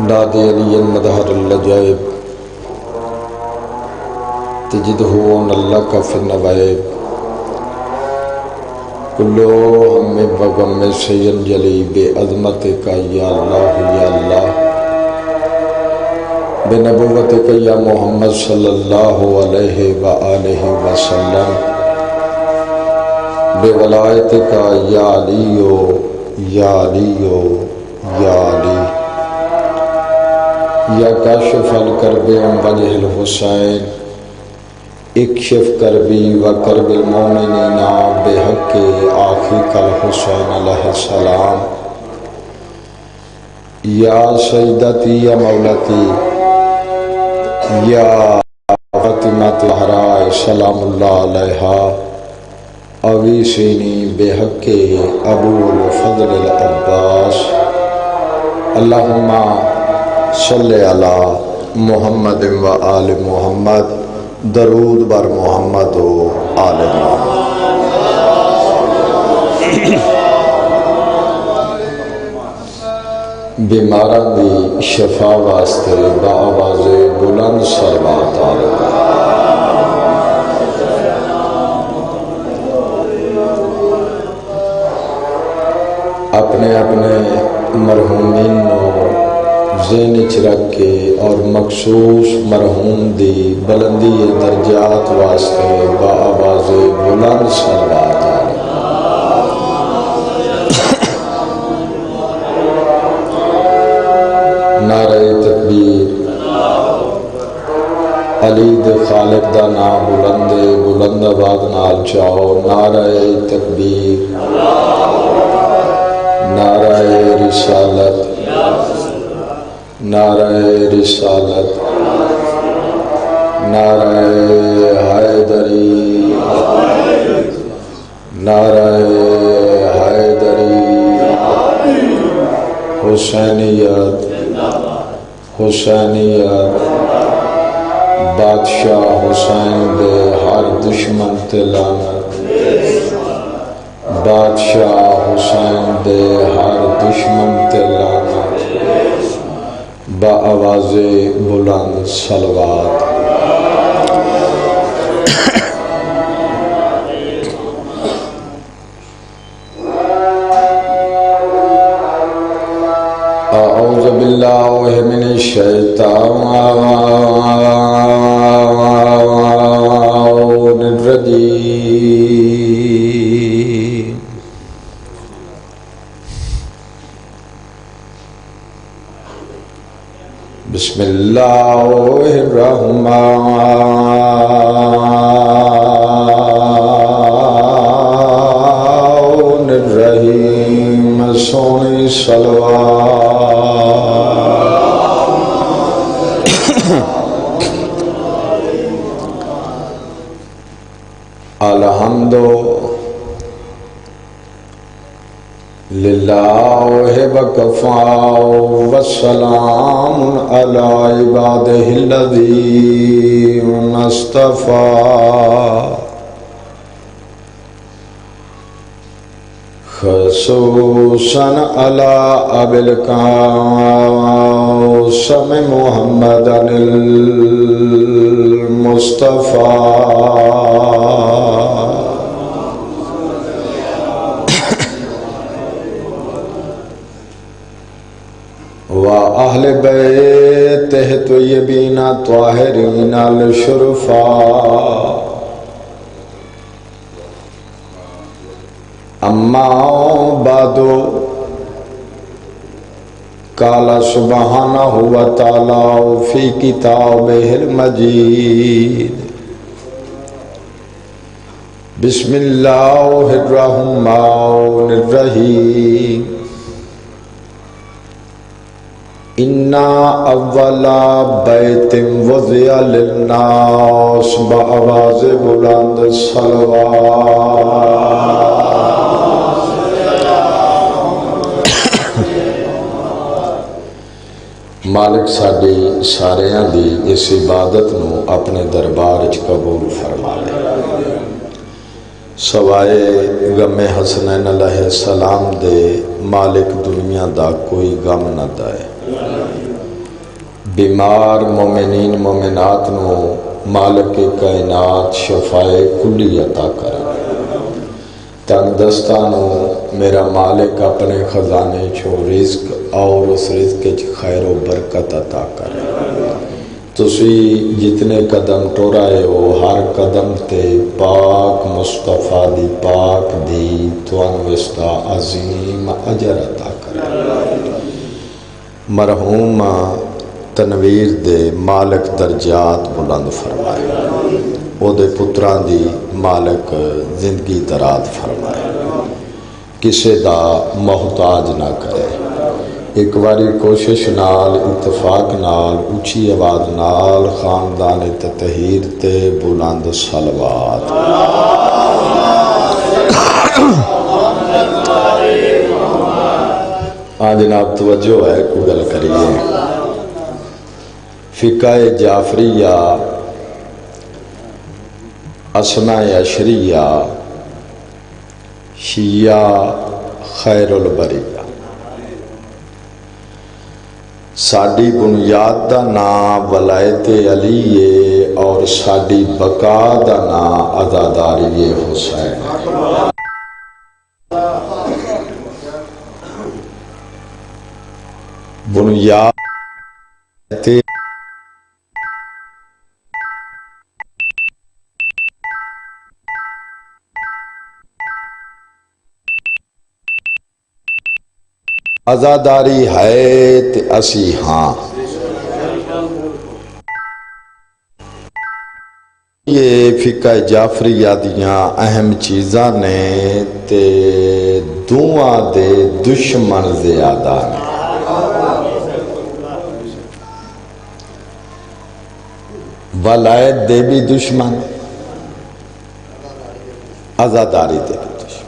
نادي علي المدهر اللجائب تجده لك في النوائب كلو ہم بغم سے ینجلی بعظمتك یا اللہ یا اللہ بنبوتك یا محمد صلی اللہ علیہ وآلہ وسلم بولایتك یا علیو یا علیو یا علی یا کاشف الکرب عن وجہ الحسین اکشف کربی و کرب المومنین بحق آخیک الحسین علیہ السلام یا سیدتی یا مولتی یا فاطمۃ الزہراء سلام اللہ علیہا اویسینی بحق ابو الفضل العباس اللہم صلی علی محمد و آل محمد درود بر محمد و آل محمد بیماران دی شفا واسطے با آواز بلند صلوات آلہ اپنے اپنے مرحومین نو ذہن چ رکھ کے اور مخصوص مرحوم دی بلندی درجات واسطے با آواز بلند صلوات آلہ نعرہ تکبیر علی دے خالق دا نام بلند آواز نال چاہو نعرہ تکبیر نعرہ رسالت نعرہ رسالت نعرہ حیدری نعرہ حیدری حسینیت حسینیت بادشاہ حسین دے ہر دشمن تے لعنت بادشاہ حسین دے ہر دشمن تے لعنت با آواز بلند صلوات اعوذ باللہ من الشیطان الرجیم بسم اللہ الرحمن الرحیم سونی صلوات الحمد للہ وکفا والسلام علی عبادہ الذین اصطفی خصوصا علی ابی القاسم محمد المصطفی اہل بیتہ طیبین طاہرین الشرفاء اما بعد قال سبحانہ وتعالی فی کتابہ المجید بسم اللہ الرحمن الرحیم اِنَّا اَوَّلَ بَيْتٍ وُضِعَ لِلنَّاسِ بَآوَازِ بُلند صلوات مالک ساڈی ساریاں دی اس عبادت نو اپنے دربار وچ قبول فرما لے سوائے غم حسنین علیہ السلام دے مالک دنیا دا کوئی غم نہ دائے بیمار مومنین مومنات نو مالک کائنات شفائے کلی عطا کرے، تنگ دستانو میرا مالک اپنے خزانے چو رزق اور اس رزق چ خیر و برکت عطا کرے۔ تسی جتنے قدم ٹورائے ہو ہر قدم تے پاک مصطفیٰ دی پاک دی توانو اس دا عظیم اجر عطا کرے۔ مرحوم تنویر دے مالک درجات بلند فرمائے، او دے پتران دی مالک زندگی دراز فرمائے، کسے دا محتاج نہ کرے۔ ایک باری کوشش نال اتفاق نال اچھی آواز نال خاندان تطہیر تے بلند صلوات۔ آج جناب توجہ ہے، کوئی گل کریے۔ فقہ جعفریہ اسماء عشریہ شیعہ خیر البریہ، ساڈی بنیاد دا نام ولایت علی ہے اور ساڈی بقا دا نام عزاداری حسین ہے۔ بنیاد عزاداری ہے تے اسی ہاں، یہ فقہ جعفریہ دیاں اہم چیزاں نے تے دعا دے دشمن زیادہ نے۔ ولایت دے بھی دشمن، عزاداری دے بھی دشمن،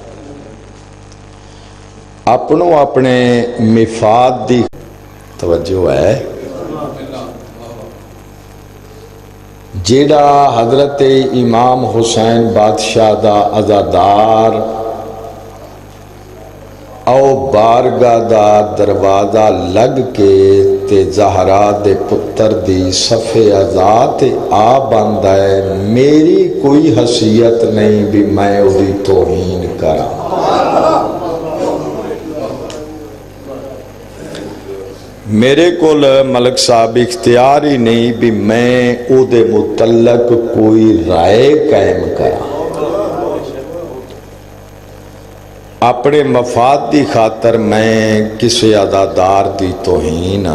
اپنوں اپنے مفاد دی توجہ ہے۔ جیڑا حضرت امام حسین بادشاہ دا عزادار او بارگاہ دا دروازہ لگ کے تے زہرا دے پتر دی صف عزا تے آ بندا ہے، میری کوئی حیثیت نہیں بھی میں اودی توہین کراں۔ میرے کول ملک صاحب اختیار ہی نہیں بھی میں او دے متعلق کوئی رائے قائم کراں۔ اپنے مفاد دی خاطر میں کسی عزادار دی توہین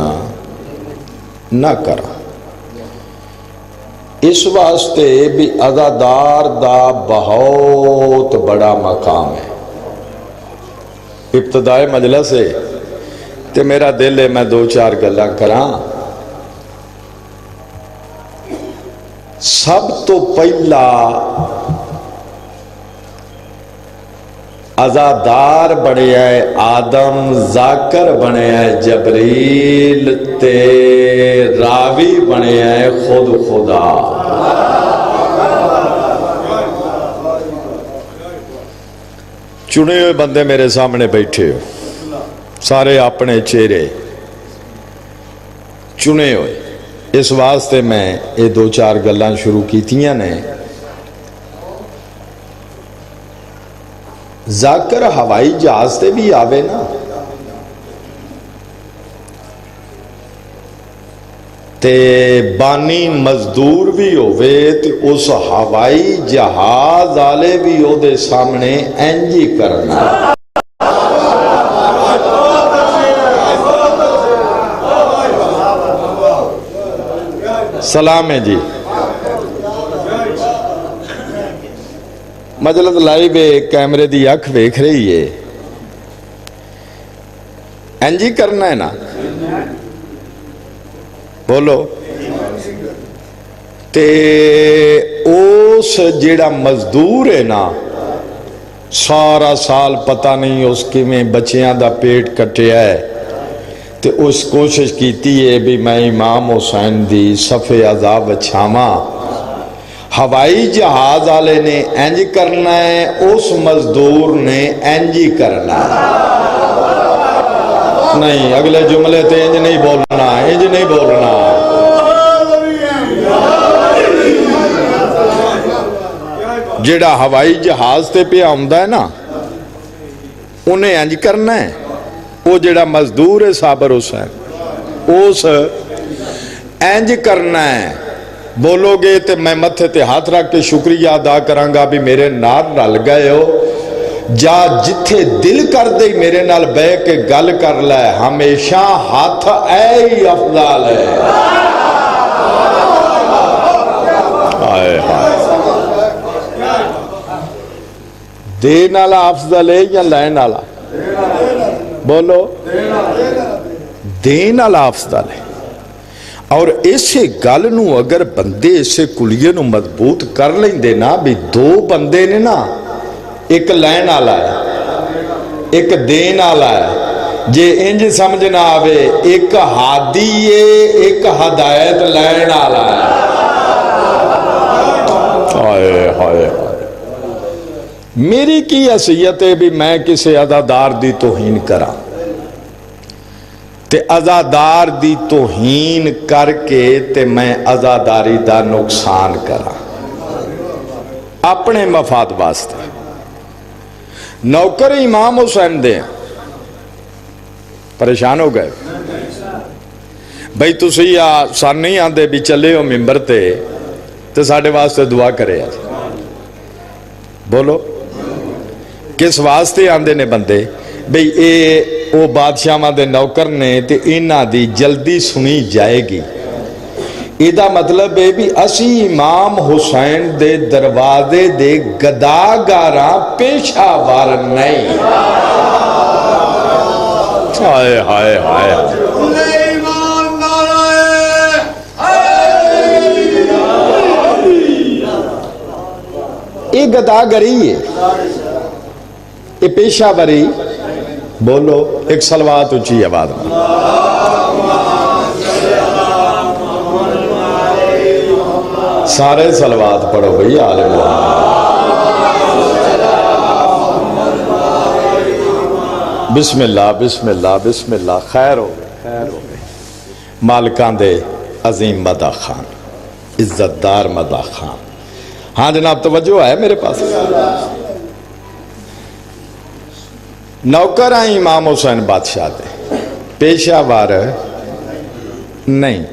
نہ کراں۔ اس واسطے بھی عزادار دا بہت بڑا مقام ہے۔ ابتدائے مجلس ہے تے میرا دل ہے میں دو چار گلاں کراں۔ سب تو پہلا عزادار بنے ہے آدم، ذاکر بنے ہے جبریل تے راوی بنے ہے خود خدا۔ چنے ہوئے بندے میرے سامنے بیٹھے ہو، سارے اپنے چہرے چنے ہوئے۔ اس واسطے میں یہ دو چار گلاں شروع کیتیاں نے۔ ذاکر ہوائی جہاز تے بھی آوے نا تے بانی مزدور بھی ہوئے تے اس ہوائی جہاز آلے بھی ہو دے سامنے انجی کرنا۔ سلام ہے جی، مجلس لائیو ہے، کیمرے دی اکھ ویکھ رہی ہے، انجی کرنا ہے نا، بولو۔ تے اس جیڑا مزدور ہے نا، سارا سال پتہ نہیں اس کی میں بچیاں دا پیٹ کٹیا ہے، تے اس کوشش کیتی ہے بھی میں امام حسین دی صف عزا بچھاواں۔ ہوائی جہاز والے نے انج کرنا ہے، اس مزدور نے انج کرنا ہے۔ نہیں، اگلے جملے تے انج نہیں بولنا، انج نہیں بولنا۔ جیڑا ہوائی جہاز تے پہ آمدہ ہے نا انہیں انج کرنا ہے، وہ جیڑا مزدور ہے صابر حسین اس انج کرنا ہے، بولو گے تو میں متھے تے ہاتھ رکھ کے شکریہ ادا کرانگا بھی میرے نال رل گئے ہو، جا جتھے دل کر دے میرے نال بے کے گل کر لے، ہمیشہ ہاتھ اے افضل ہے۔ آئے ہائے، دین والا افضل ہے یا لین والا؟ بولو، دین والا افضل ہے۔ اور اسے گل نو اگر بندے اسے کلیے نو مضبوط کر لیں دے نا بھی دو بندے نے نا، ایک لین والا ہے ایک دین والا ہے، جے انج سمجھنا آوے ایک ہادی ہے ایک ہدایت لین والا ہے۔ ہائے ہائے، میری کی حیثیت ہے بھی میں کسی عزادار دی توہین کرا تے عزادار دی توہین کر کے تے میں عزاداری دا نقصان کرا اپنے مفاد واسطے۔ نوکر امام حسین دے پریشان ہو گئے بھئی تسی سن نہیں آندے بھی چلے ہو ممبر تے ساڑھے واسطے دعا کرے آج، بولو کس واسطے آندے نے بندے بھئی اے او بادشاہ دے نوکر نے تے انہاں دی جلدی سنی جائے گی، ایدہ مطلب ہے بھی اسی امام حسین دے دروازے دے گداگاراں پیشہ وار نہیں۔ ہائے ہائے ہائے، یہ گداگری ہے، یہ پیشہ وری۔ بولو ایک صلوات اونچی آواز میں، سارے صلوات پڑھو بھئی آل محمد۔ بسم اللہ بسم اللہ بسم اللہ، خیر ہو گئے خیر ہو گئے۔ مالکان دے عظیم مدح خان، عزت دار مدح خان، ہاں جناب توجہ ہے میرے پاس؟ نوکر آئیں امام حسین بادشاہ دے، پیشہ وار نہیں۔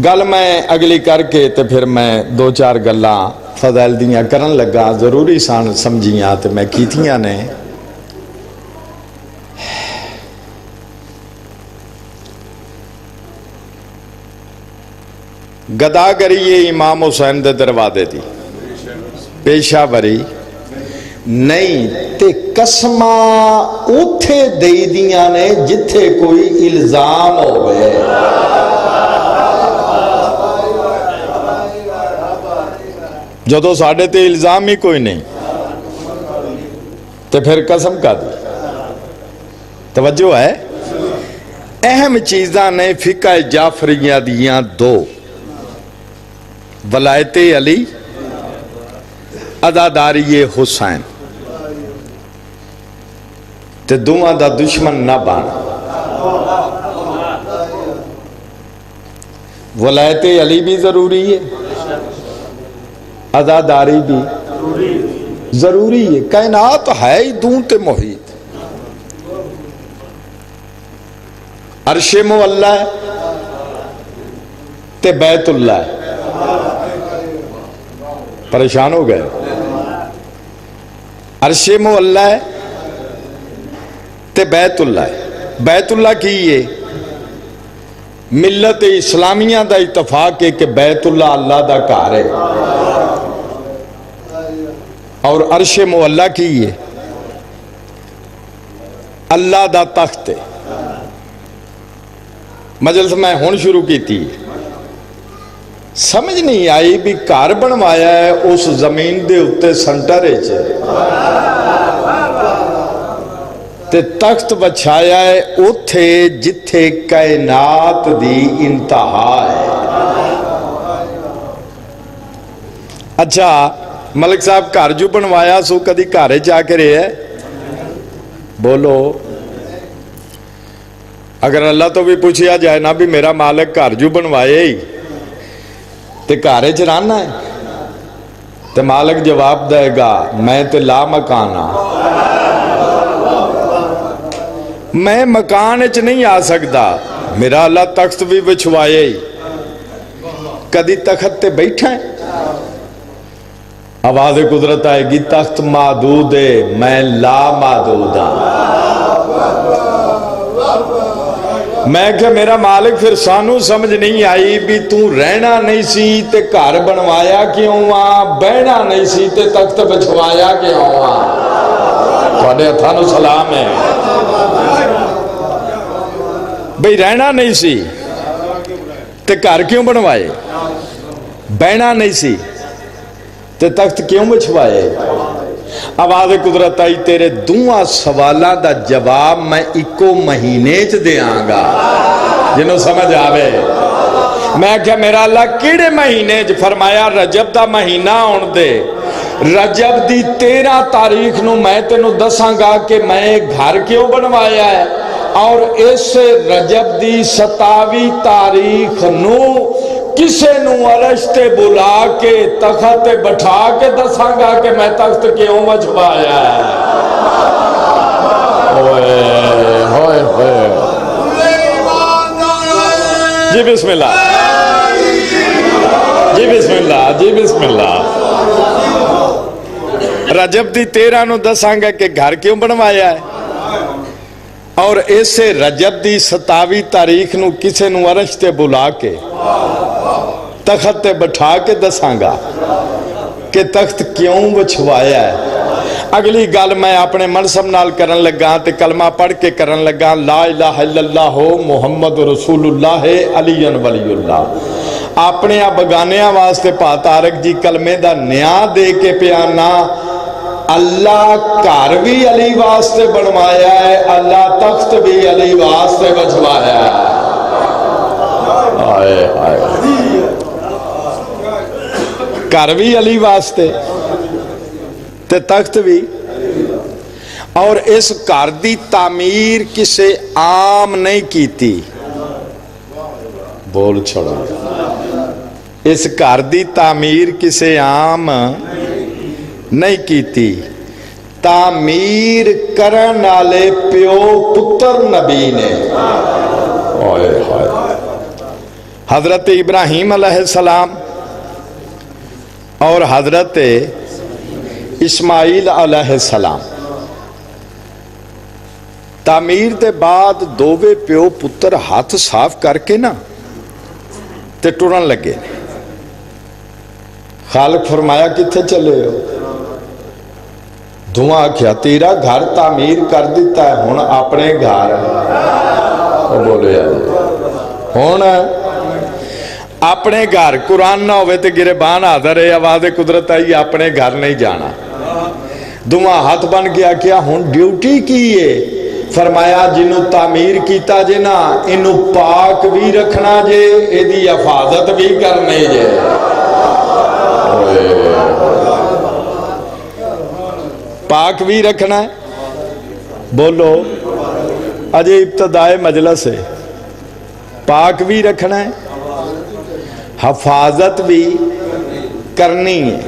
گل میں اگلی کر کے تے پھر میں دو چار گلاں فضائل دیاں کرن لگا، ضروری سان سمجھیاں تے میں کیتیاں نے۔ گداگری امام حسین دے دروازے دی، پیشہ وری نہیں تے قسمہ اوتھے دئی دیاں نے جتھے کوئی الزام ہوئے۔ جدو ساڑھے تے الزام ہی کوئی نہیں تے پھر قسم کا دی۔ توجہ ہے؟ اہم چیزاں نے فقہ جعفریہ دیاں دو، ولایت علی، عزاداری حسین، تے دوہاں دا دشمن نہ بان۔ ولایت علی بھی ضروری ہے، عزاداری بھی ضروری ہے، کائنات ہے ہی دون تے محیط۔ عرش معلیٰ ہے تے بیت اللہ ہے، پریشان ہو گئے۔ عرش معلیٰ ہے تے بیت اللہ ہے، بیت اللہ کی یہ ملت اسلامیہ دا اتفاق ہے کہ بیت اللہ اللہ دا گھر ہے، اور عرش معلیٰ کی یہ اللہ دا تخت ہے۔ مجلس میں ہون شروع کی تھی، سمجھ نہیں آئی بھی گھر بنوایا ہے اس زمین دے اتے سنٹر ہے تے تخت بچھایا ہے اتھے جتھے کائنات دی انتہا ہے۔ اچھا ملک صاحب گھر جو بنوایا سو کدی گھرے جا کے رہے ہے؟ بولو، اگر اللہ تو بھی پوچھیا جائے نا بھی میرا مالک گھر جو بنوائے ہی تے گھرے چ رہنا ہے تے مالک جواب دے گا میں تے لا مکانا، میں مکان اچ نہیں آ سکتا، میرا اللہ تخت بھی بچھوائے ہی، کدی تخت تے بیٹھا ہے؟ آواز قدرت آئے گی تخت معدود ہے، میں لا معدود ہوں۔ میں کہ میرا مالک پھر سانو سمجھ نہیں آئی بھی تو رہنا نہیں سی تے گھر بنوایا کیوں آ، بہنا نہیں سی تے تخت بچھوایا کیوں آ؟ تھوڑے ہتھانو سلام ہے بھئی، رہنا نہیں سی تے گھر کیوں بنوائے، بہنا نہیں سی تے تخت کیوں بچھوائے؟ آواز قدرت آئی تیرے دعا سوالہ دا جواب میں اکو مہینے چ دیاں گا، جنہوں سمجھ آوے۔ میں کہا میرا اللہ کیڑے مہینے چ؟ فرمایا رجب دا مہینہ ہون دے، رجب دی 13 تاریخ نو میں تینوں دساں گا کہ میں گھر کیوں بنوایا ہے، اور اس رجب دی 27 تاریخ نو کسے نو عرش تے بلا کے تخت بٹھا کے دساں گا کہ میں تخت کیوں بچھوایا ہے۔ ہوئے ہوئے ہوئے جی بسم اللہ، جی بسم اللہ، جی بسم اللہ۔ رجب دی 13 نو دساں گا کہ گھر کیوں بنوایا ہے، اور اسے رجب دی 27 تاریخ نو کسے نو عرش تے بلا کے تخت تے بٹھا کے دساں گا کہ تخت کیوں بچھوایا ہے۔ اگلی گل میں اپنے منصب نال کرن لگا تے کلمہ پڑھ کے کرن لگا لا الہ الا اللہ محمد رسول اللہ علی ولی اللہ۔ اپنے بگانیاں واسطے پا تارک جی کلمے دا نیا دے کے پیانا، اللہ گھر بھی علی واسطے بنوایا ہے، اللہ تخت بھی علی واسطے بچھوایا ہے۔ آئے آئے، گھر بھی علی واسطے تے تخت بھی، اور اس گھر دی تعمیر کسے عام نہیں کیتی، بول چھوڑا، اس گھر دی تعمیر کسے عام نہیں کیتی، تعمیر کرن والے پیو پتر نبی نے۔ حضرت ابراہیم علیہ السلام اور حضرت اسماعیل علیہ السلام تعمیر دے بعد دووے پیو پتر ہاتھ صاف کر کے نا تے ٹرن لگے۔ خالق فرمایا کتھے چلے ہو؟ دعا کیا تیرا گھر تعمیر کر دیتا ہے، ہون اپنے گھر بولے ہون اپنے گھر، قرآن نہ ہوئے تے گربان آدھر ہے، آواز قدرت آئی اپنے گھر نہیں جانا۔ دعا ہاتھ بن گیا کیا ہون ڈیوٹی کی ہے؟ فرمایا جنہوں تعمیر کیتا جے نا انہوں پاک بھی رکھنا جے، ایدی حفاظت بھی کرنے جے۔ پاک بھی رکھنا ہے، بولو اجے ابتدائے مجلس ہے، پاک بھی رکھنا ہے، حفاظت بھی کرنی ہے۔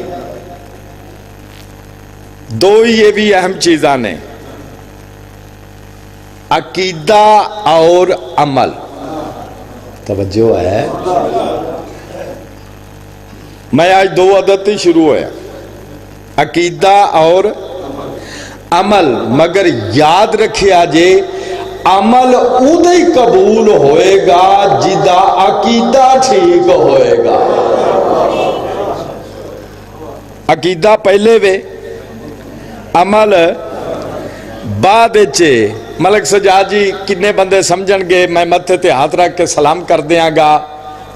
دو یہ بھی اہم چیزاں نے، عقیدہ اور عمل۔ توجہ ہے، میں آج 2 عدد ہی شروع ہے، عقیدہ اور عمل، مگر یاد رکھیا جے عمل ادھے ہی قبول ہوئے گا جدا عقیدہ ٹھیک ہوئے گا۔ عقیدہ پہلے وے، عمل بعد چے۔ ملک سجاد جی کنے بندے سمجھن گے میں متھے تے ہاتھ رکھ کے سلام کر دیاں گا،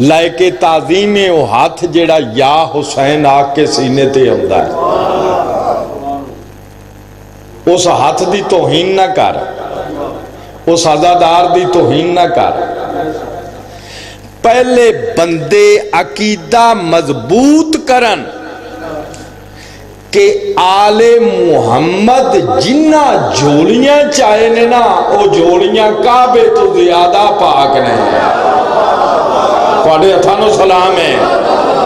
لائے تعظیم او ہاتھ جیڑا یا حسین آگ کے سینے تے ہوندہ ہے، اس ہاتھ دی توہین نہ کر، اس عزادار دی توہین نہ کر۔ پہلے بندے عقیدہ مضبوط کرن کہ آل محمد جنہ جوڑیاں چاہے نے نا وہ جوڑیاں کعبے تو زیادہ پاک نے۔ توڑے ہتھانو سلام ہے،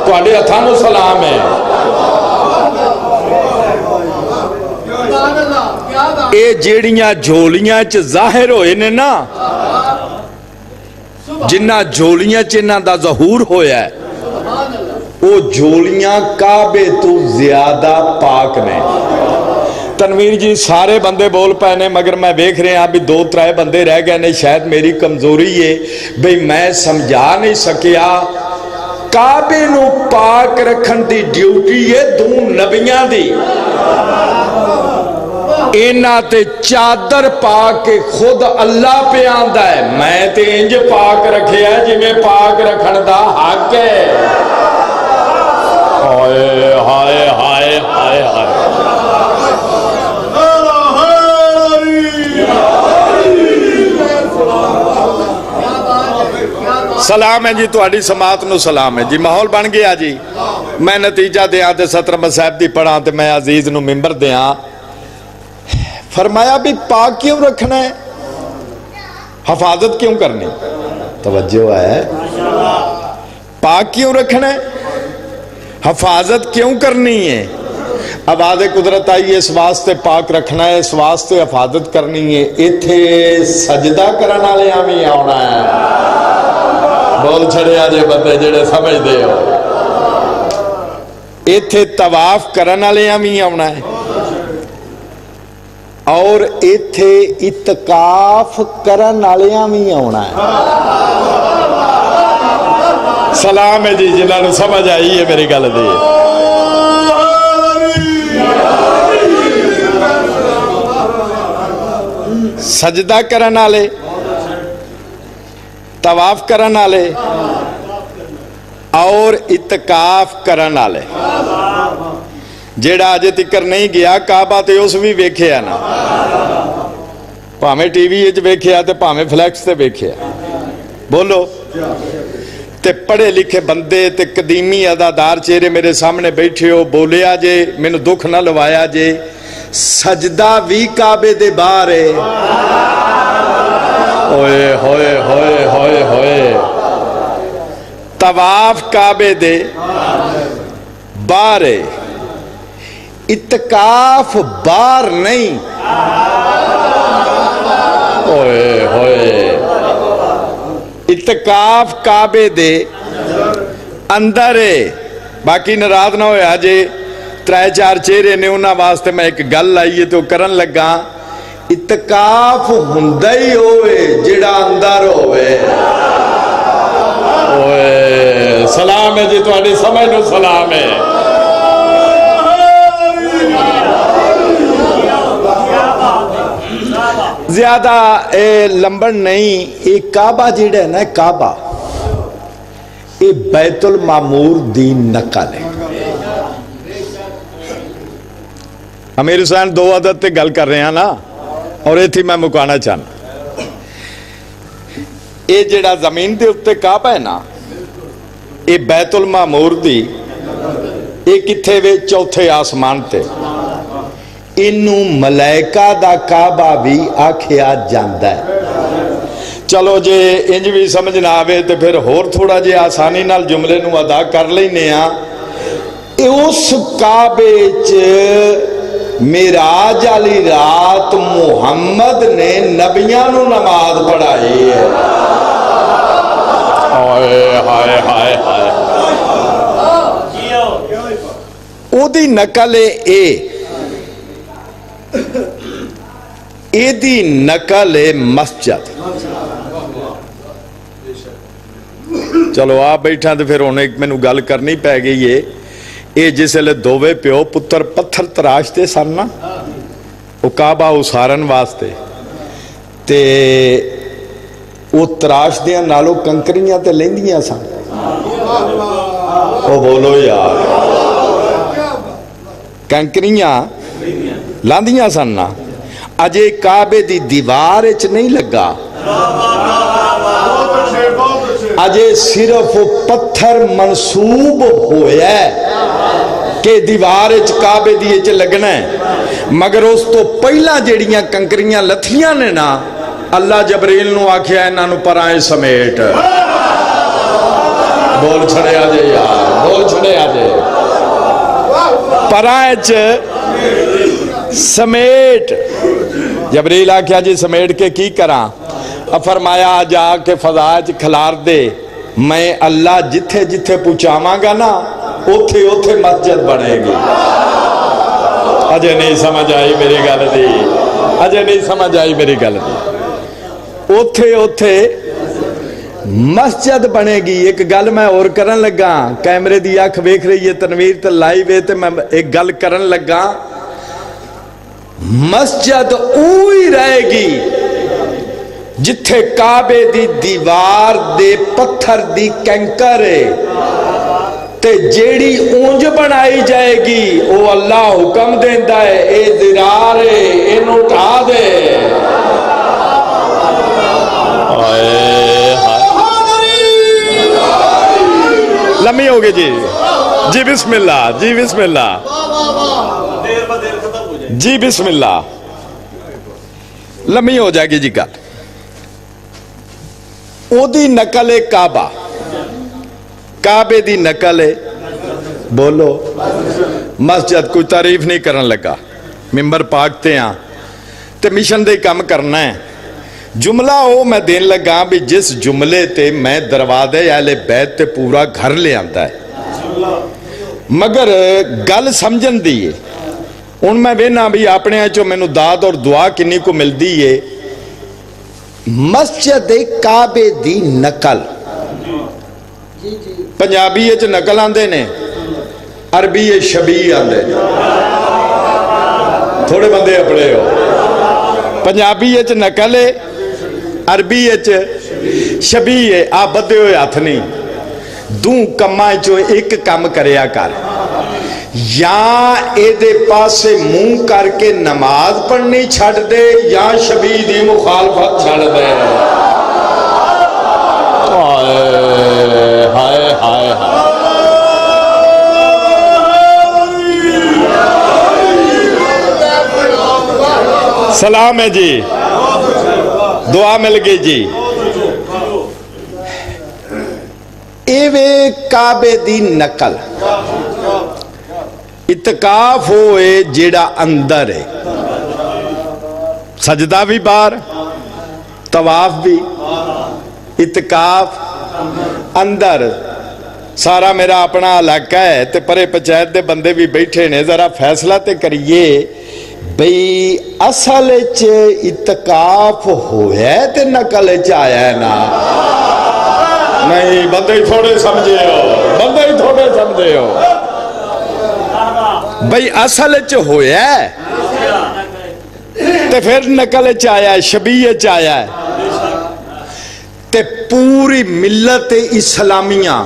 توڑے ہتھانو سلام ہے۔ اے جیڑیاں جھولیاں چ ظاہر ہوئے نے نا، جنہ جھولیاں چ انہاں دا ظہور ہویا ہے، وہ جھولیاں کعبے تو زیادہ پاک نے۔ تنویر جی سارے بندے بول پائے نے، مگر میں دیکھ رہے ہیں ابھی 2-3 بندے رہ گئے نے، شاید میری کمزوری ہے بھئی میں سمجھا نہیں سکیا۔ کعبے نو پاک رکھن دی ڈیوٹی ہے دو نبیاں دی، اینا تے چادر پاک کے خود اللہ پہ آندہ ہے، میں تے انج پاک رکھے ہے جی میں پاک رکھن دا حق ہے۔ ہائے ہائے ہائے ہائے ہائے، سلام ہے جی تہاڈی سماعت نو سلام ہے جی۔ ماحول بن گیا جی، میں نتیجہ دیاں تے 17 صاحب دی پڑھاں تے میں عزیز نو ممبر دیاں۔ فرمایا بھی پاک کیوں رکھنا ہے، حفاظت کیوں کرنی، توجہ ہے، پاک کیوں رکھنا ہے، حفاظت کیوں کرنی ہے۔ آواز قدرت آئی اس واسطے پاک رکھنا ہے، اس واسطے حفاظت کرنی ہے، ایتھے سجدہ کرنا لے آمی آنا ہے۔ بول چھڑے آجے بندے جڑے سمجھ دے ہو، ایتھے طواف کرنا لے آمی آنا ہے، اور ایتھے اتقاف کرن والیاں بھی آنا ہے۔ سلام ہے جی جنہاں نوں سمجھ آئی ہے میری گل دی۔ سجدہ کرن والے، طواف کرن والے اور اتقاف کرن والے، جیڑا آجے تکر نہیں گیا کعبہ تے اس بھی ویکھیا نا، پاہمیں ٹی وی اچ ویکھیا تے پاہمیں فلیکس تے ویکھیا، بولو تے پڑھے لکھے بندے تے قدیمی ادادار چہرے میرے سامنے بیٹھے ہو، بولیا جے مینوں دکھ نہ لوایا جے، سجدہ بھی کعبے دے باہر ہے۔ ہوئے ہوئے ہوئے ہوئے ہوئے، طواف کعبے دے باہر ہے، اتقاف باہر نہیں۔ ہوئے ہوئے، اتقاف کعبے دے اندر ہے۔ باقی ناراض نہ ہویا جے 3-4 چہرے نے انہاں واسطے میں ایک گل آئیے تو کرن لگا، اتقاف ہندہ ہی ہوئے جڑا اندر ہوئے۔ ہوئے سلام ہے جی تہاڈی سمجھ نو سلام ہے۔ زیادہ لمبن نہیں، ایک کعبہ جیڑا ہے نا، کعبہ یہ بیت المعمور دی نقل ہے۔ امیر حسین 2 عدد تے گل کر رہے ہیں نا، اور یہ تھی میں مکانا چاہنا، یہ جیڑا زمین دے اتے کعبہ ہے نا، یہ بیت المعمور دی، یہ کتھے وے چوتھے آسمان تے، انہوں ملائکہ دا کعبہ بھی آکھیا جاندہ ہے۔ چلو جے انج بھی سمجھ نہ آوے تو پھر ہور تھوڑا جے آسانی نال جملے نو ادا کر لینے ہاں، اس کعبے چ معراج والی رات محمد نے نبیاں نو نماز پڑھائی ہے۔ ہائے ہائے ہائے ہائے، او دی نقل اے دی نقل مسجد۔ چلو آپ بیٹھا تو پھر انہیں میں نو گل کرنی پہ گئی ہے، اے جس لئے دووے پیو پتر پتھر تراشتے سن نا، وہ کعبہ اسارن واسطے تے وہ تراش دیاں نالو کنکریاں تے لیندیاں سن۔ او بولو یار، کنکریاں لاندیاں سن نا، اجے کعبے دی دیوار اچ نہیں لگا، اجے صرف پتھر منصوب ہویا ہے کہ دیوار اچ کعبے دی اچ لگنا ہے، مگر اس تو پہلا جیڑیاں کنکریاں لتھیاں نے نا، اللہ جبریل نو آکھیا انہاں نو پرائیں سمیٹ۔ بول چھڑے آجے یار، بول چھڑے آجے، پرائیں چ سمیٹ جبریل آکھیا جی سمیٹ کے کی کراں؟ فرمایا جا کے فضا چ کھلار دے، میں اللہ جتھے جتھے پہنچاواں گا نا اوتھے اوتھے مسجد بنے گی۔ اجے نہیں سمجھ آئی میری گل دی، اجے نہیں سمجھ آئی میری گل دی، اوتھے اوتھے مسجد بنے گی۔ ایک گل میں اور کرن لگا، کیمرے دی اکھ ویکھ رہی ہے تنویر تے لائیو ہے تے میں ایک گل کرن لگا، مسجد اوہی رہے گی جتھے کعبے دی دیوار دے پتھر دی کنکر ہے تے جیڑی اونج بنائی جائے گی او اللہ حکم دیندا ہے اے درار ہے اینو اٹھا دے۔ لمحی ہوگی جی، جی بسم اللہ، جی بسم اللہ، جی بسم اللہ، لمحی ہو جائے گی جی گل۔ او دی نقل ہے کعبہ، کعبے دی نقل ہے، بولو مسجد کوئی تعریف نہیں کرن لگا، ممبر پاکتے ہیں تے مشن دے کام کرنا ہے۔ جملہ او میں دین لگا بھی جس جملے تے میں دروازے اہل بیت تے پورا گھر لے آندا ہے، مگر گل سمجھن دیئے ان میں وینا بھی اپنے چو میں نو داد اور دعا کنی کو مل دیئے۔ مسجد کعبے دی نقل پنجابی چ نقل آندے نے، عربی شبیہ آندے نے، تھوڑے بندے اپنے ہو، پنجابی چ نقل ہے، عربی شبیہ ہے۔ آپ بدے ہوئے ہاتھ نہیں، دوں کماں چو ایک کم کریا کر، یا اے دے پاسے منہ کر کے نماز پڑھنی چھڑ دے یا شبیہ دی مخالفت چھڑ دے۔ ہائے ہائے ہائے، سلام ہے جی، دعا مل گئی جی۔ ایوے کعبے دی نقل اتقاف ہوئے جیڑا اندر ہے، سجدہ بھی بار، طواف بھی، اتقاف اندر۔ سارا میرا اپنا علاقہ ہے تے پرے پچایت دے بندے بھی بیٹھے نے، ذرا فیصلہ تے کریے بھئی اصل اتقاف ہویا ہے تے نقل آیا ہے نا؟ نہیں، بندے ہی تھوڑے سمجھے ہو، بندے ہی تھوڑے سمجھے ہو۔ بھئی اصل ہویا ہے تے پھر نقل آیا ہے، شبیہ آیا ہے تے پوری ملت اسلامیہ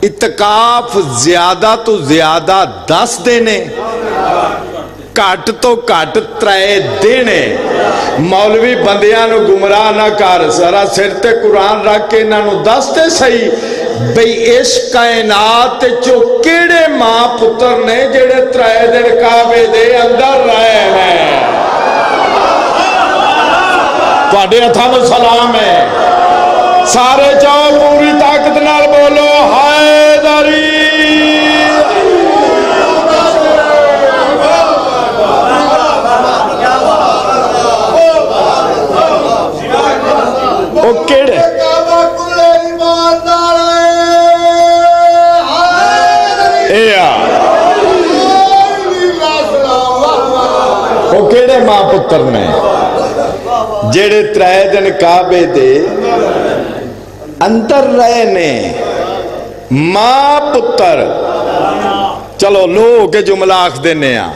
اتقاف زیادہ تو زیادہ 10 دینے، کٹ تو کٹ 3 دینے۔ مولوی بندیاں نو گمراہ نہ کر، ذرا سر تے قرآن رکھ کے انہاں نو دس تے صحیح بھئی اس کائنات چو کیڑے ماں پتر نے جڑے 3 دن کعبے دے اندر رہے ہیں؟ تواڈے ہتھاں نو سلام ہے، سارے جاؤ پوری طاقت نال بولو حیدری۔ وہ کیڑے وہ کیڑے ماں پتر نے جیڑے 3 دن کعبے دے اندر رہے نے؟ ماں پتر، چلو لو کے جملہ آکھ دینے ہیں،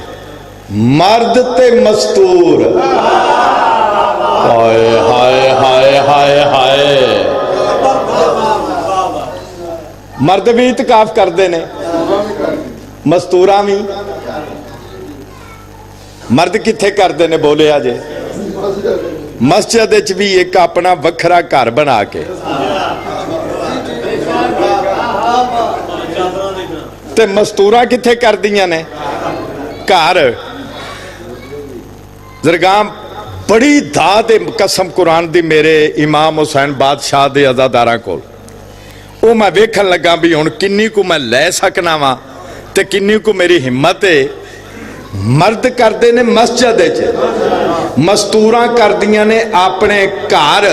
مرد تے مستور۔ ہائے ہائے ہائے ہائے ہائے، مرد بھی اتقاف کر دینے، مستوراں بھی۔ مرد کتھے کر دینے بولے آجے؟ مسجد اچ بھی ایک اپنا وکھرا گھر بنا کے تے مستوراں کتھے کر دیاں نے گھر۔ زرگام بڑی دھا دے قسم قرآن دی میرے امام حسین بادشاہ دے عزاداراں کول، او میں ویکھن لگا بھی ہن کنی کو میں لے سکنا وا تے کنی کو میری ہمت ہے مرد کرتے نے مسجد مستوراں کردیاں نے اپنے گھر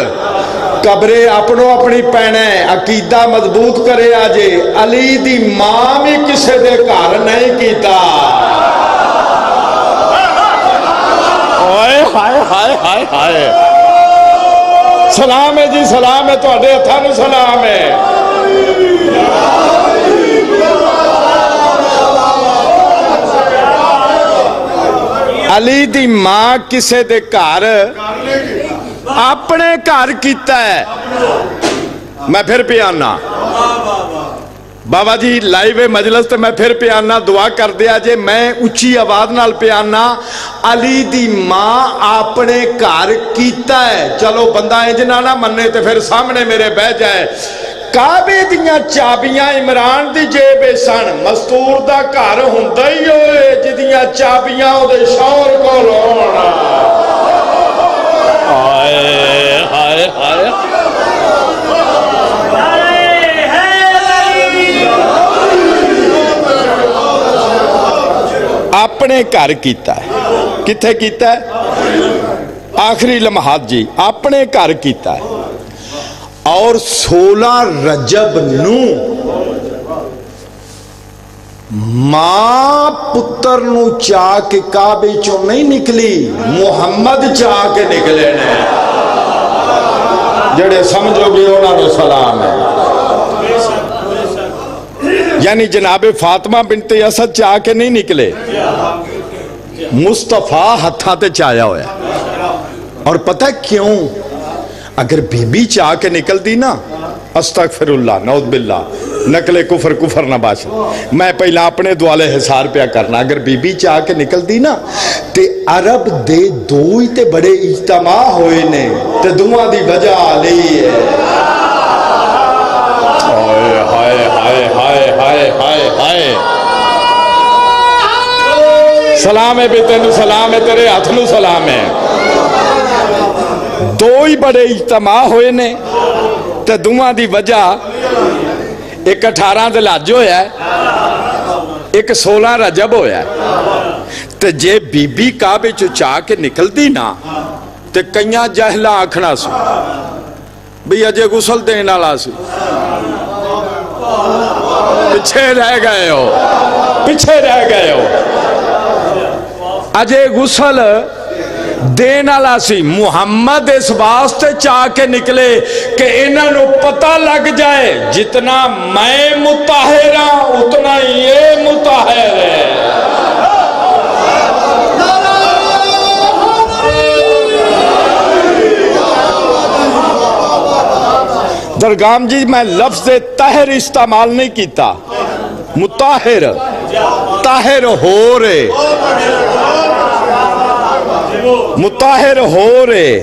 قبرے اپنوں اپنی پینا ہے عقیدہ مضبوط کرے آجے علی دی ماں بھی کسے دے گھر نہیں کیتا ہائے ہائے ہائے ہائے سلام ہے جی سلام ہے تواڈے ہتھاں نوں سلام ہے علی دی ماں کسے دے گھر اپنے گھر کیتا ہے میں پھر پیانا بابا جی لائیو مجلس تے میں پھر پیانا دعا کر دیا جے میں اچھی آواز نال پیانا علی دی ماں اپنے گھر کیتا ہے چلو بندہ انجنا نہ مننے تے پھر سامنے میرے بہ جائے کعبے دیاں چابیاں عمران دی جیب سن مستور دا گھر ہوندا ہی ہوئے جدیاں چابیاں او دے شوہر کول ہون ہائے ہائے ہائے اپنے گھر کیتا ہے کتھے کیتا ہے آخری لمحات جی اپنے گھر کیتا ہے اور 16 رجب نو ماں پتر نو چاہ کے کعبے چوں نہیں نکلی محمد چاہ کے نکلے نے جڑے سمجھو گے انہاں نو سلام ہے یعنی جناب فاطمہ بنت اسد چاہ کے نہیں نکلے مصطفیٰ ہتھاں تے چایا ہویا اور پتہ کیوں اگر بی بی چاہ کے نکل دی نا استغفر اللہ نعوذ باللہ نقل کفر کفر نہ باشد میں پہلا اپنے دوالے حسار پیا کرنا اگر بی بی چاہ کے نکل دی نا تے عرب دے دوئی تے بڑے اجتماع ہوئے نے تے دعا دی وجہ علی ہے ہائے ہائے ہائے ہائے ہائے ہائے سلام ہے بیٹے نو سلام ہے تیرے ہاتھ نو سلام ہے دو ہی بڑے اجتماع ہوئے نے تے دعا دی وجہ ایک 18 ذی الحجہ ہویا ہے ایک 16 رجب ہویا ہے تے جے بی بی کعبے چو چاہ کے نکل دی نا تے کئیاں جہلہ آکھنا سو بھئی اجے غسل دینا لا سی پچھے رہ گئے ہو اجے غسل دینا لا سی محمد اس واسطے چاہ کے نکلے کہ انہاں نو پتہ لگ جائے جتنا میں مطہر ہوں اتنا یہ مطہر ہے درگام جی میں لفظ طاہر استعمال نہیں کیتا مطہر طاہر ہو رہے مطہر ہو رہے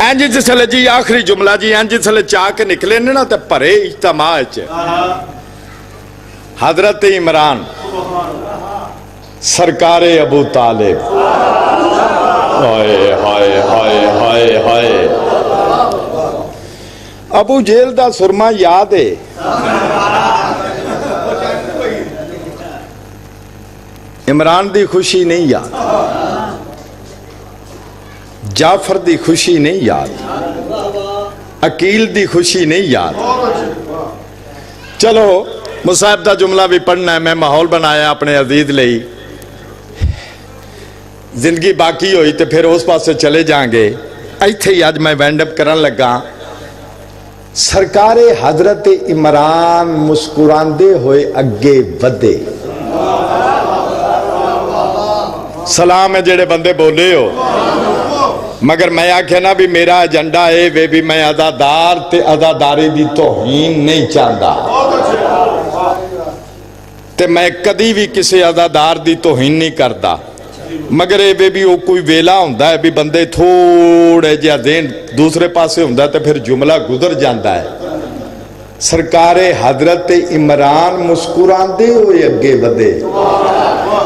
اینج جسلے جی آخری جملہ جی اینج جسلے چاہ کے نکلے نا تے پرے اجتماع حضرت عمران سرکار ابو طالب ہائے ہائے ہائے ہائے ہائے ابو جیل دا سرما یاد ہے عمران دی خوشی نہیں یاد جعفر دی خوشی نہیں یاد عقیل دی خوشی نہیں یاد چلو مصاحب دا جملہ بھی پڑھنا ہے میں ماحول بنایا اپنے عزیز لئی زندگی باقی ہوئی تے پھر اس پاس سے چلے جائیں گے ایتھے ہی آج میں وینڈ اپ کرن لگا سرکار حضرت عمران مسکراندے ہوئے اگے ودے سلام ہے جڑے بندے بولے ہو مگر میں آکھے نا بھی میرا ایجنڈا ہے وے بھی میں ادادار تے اداداری دی توہین نہیں چاہتا تے میں کدی بھی کسی ادادار دی توہین نہیں کرتا مگر یہ بھی وہ کوئی ویلا ہوندہ ہے بھی بندے تھوڑے جہاں دین دوسرے پاسے ہوندہ ہے تو پھر جملہ گزر جاندہ ہے سرکار حضرت عمران مسکراندے ہوئے اگے ودے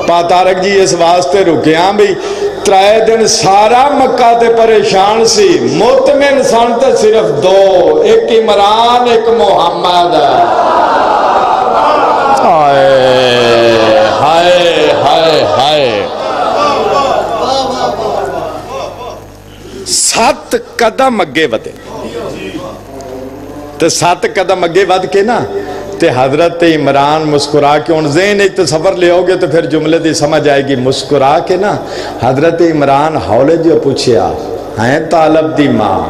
پاتارک جی اس واسطے رکیاں بھی 3 دن سارا مکہ تے پریشان سی مطمئن سن تے صرف 2 ایک عمران ایک محمد ہائے ہائے ہائے ہائے 7 قدم اگے ودے تے 7 قدم اگے ود کے نا تے حضرت عمران مسکرا کے ان ذہن ایک تصور لے ہوگے تو پھر جملے دی سمجھ آئے گی. مسکرا کے نا حضرت عمران ہولے جو پوچھیا ہیں طالب دی ماں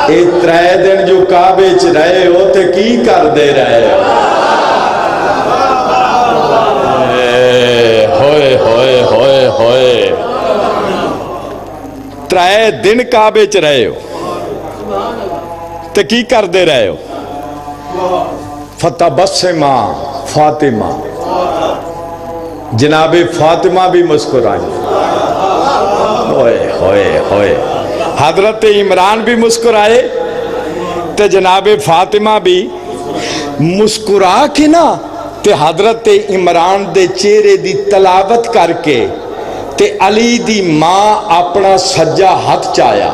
اے 3 دن جو کعبے چ رہے ہو تے کی کر دے رہے ہو؟ ہوئے ہوئے ہوئے ہوئے 3 دن کعبے چ رہے ہو تے کی کر دے رہے ہو؟ فتبسما فاطمہ جناب فاطمہ بھی مسکرائیں. ہوئے ہوئے ہوئے حضرت عمران بھی مسکرائے تے جناب فاطمہ بھی مسکرا کے نا تے حضرت عمران دے چہرے دی تلاوت کر کے تے علی دی ماں اپنا سجا ہاتھ چایا.